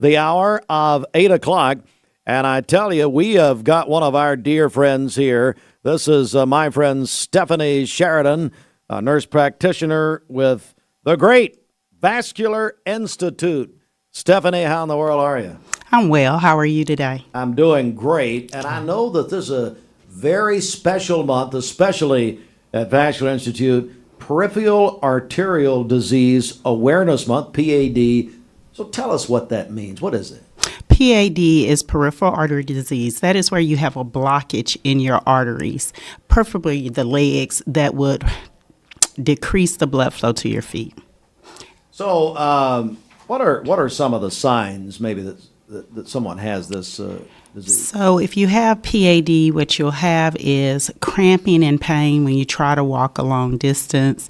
the hour of 8 o'clock. And I tell you, we have got one of our dear friends here. This is my friend Stephanie Sheridan, a nurse practitioner with the great Vascular Institute. Stephanie, how in the world are you? I'm well. How are you today? I'm doing great. And I know that this is a very special month, especially at Vascular Institute, Peripheral Arterial Disease Awareness Month, PAD. So tell us what that means. What is it? PAD is peripheral artery disease. That is where you have a blockage in your arteries, preferably the legs, that would decrease the blood flow to your feet. So what are some of the signs maybe that someone has this disease? So if you have PAD, what you'll have is cramping and pain when you try to walk a long distance.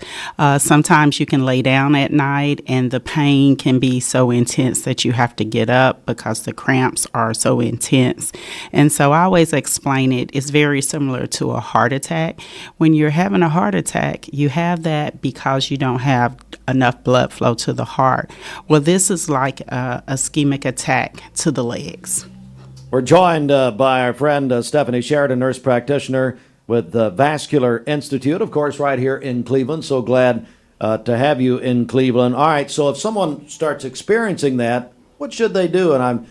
Sometimes you can lay down at night and the pain can be so intense that you have to get up because the cramps are so intense. And so I always explain it's very similar to a heart attack. When you're having a heart attack, you have that because you don't have enough blood flow to the heart. Well, this is like a ischemic attack to the legs. We're joined by our friend Stephanie Sheridan, nurse practitioner with the Vascular Institute, of course, right here in Cleveland. So glad to have you in Cleveland. All right, so if someone starts experiencing that, what should they do? And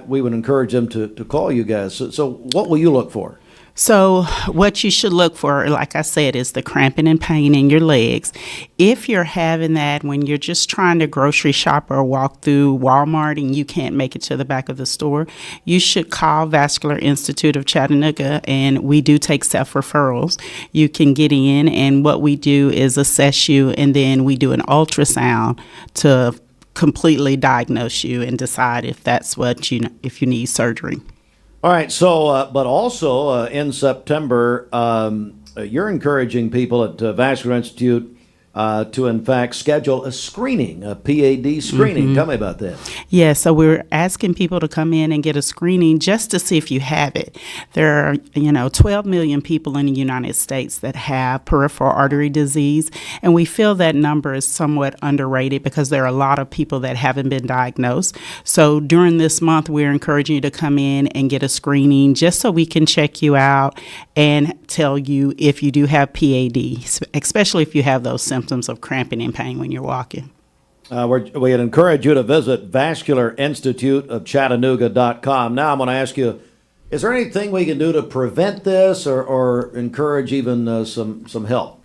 we would encourage them to call you guys. So what will you look for? So what you should look for, like I said, is the cramping and pain in your legs. If you're having that when you're just trying to grocery shop or walk through Walmart and you can't make it to the back of the store, you should call Vascular Institute of Chattanooga, and we do take self-referrals. You can get in, and what we do is assess you, and then we do an ultrasound to completely diagnose you and decide if that's if you need surgery. All right, so, but also in September, you're encouraging people at Vascular Institute to, in fact, schedule a screening, a PAD screening. Mm-hmm. Tell me about that. Yeah, so we're asking people to come in and get a screening just to see if you have it. There are, 12 million people in the United States that have peripheral artery disease, and we feel that number is somewhat underrated because there are a lot of people that haven't been diagnosed. So during this month, we're encouraging you to come in and get a screening just so we can check you out and tell you if you do have PAD, especially if you have those symptoms of cramping and pain when you're walking. We'd encourage you to visit vascularinstituteofchattanooga.com. Now I'm going to ask you, is there anything we can do to prevent this or encourage even some help?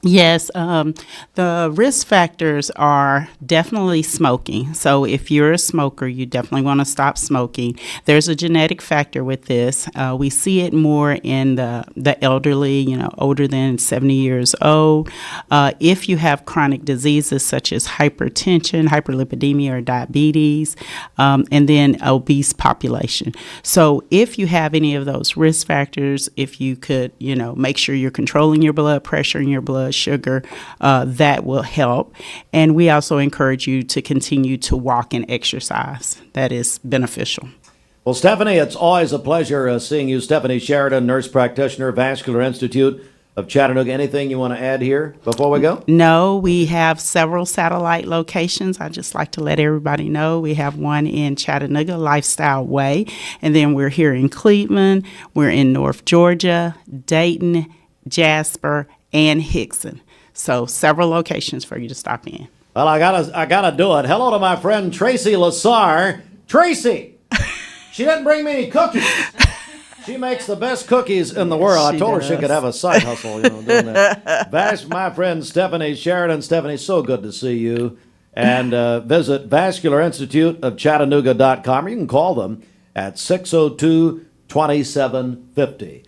Yes, the risk factors are definitely smoking. So if you're a smoker, you definitely want to stop smoking. There's a genetic factor with this. We see it more in the elderly, older than 70 years old. If you have chronic diseases such as hypertension, hyperlipidemia, or diabetes, and then obese population. So if you have any of those risk factors, if you could, make sure you're controlling your blood pressure and your blood sugar, that will help. And we also encourage you to continue to walk and exercise. That is beneficial. Well, Stephanie, it's always a pleasure seeing you. Stephanie Sheridan, nurse practitioner, Vascular Institute of Chattanooga. Anything you want to add here before we go? No, we have several satellite locations. I just like to let everybody know we have one in Chattanooga, Lifestyle Way, and then we're here in Cleveland. We're in North Georgia, Dayton, Jasper, and Hickson. So several locations for you to stop in. Well, I gotta do it. Hello to my friend Tracy Lassar. Tracy, she didn't bring me any cookies. She makes the best cookies in the world. I told her she could have a side hustle, doing that. That's my friend Stephanie Sheridan. Stephanie, so good to see you. And visit vascularinstituteofchattanooga.com. You can call them at 602-2750.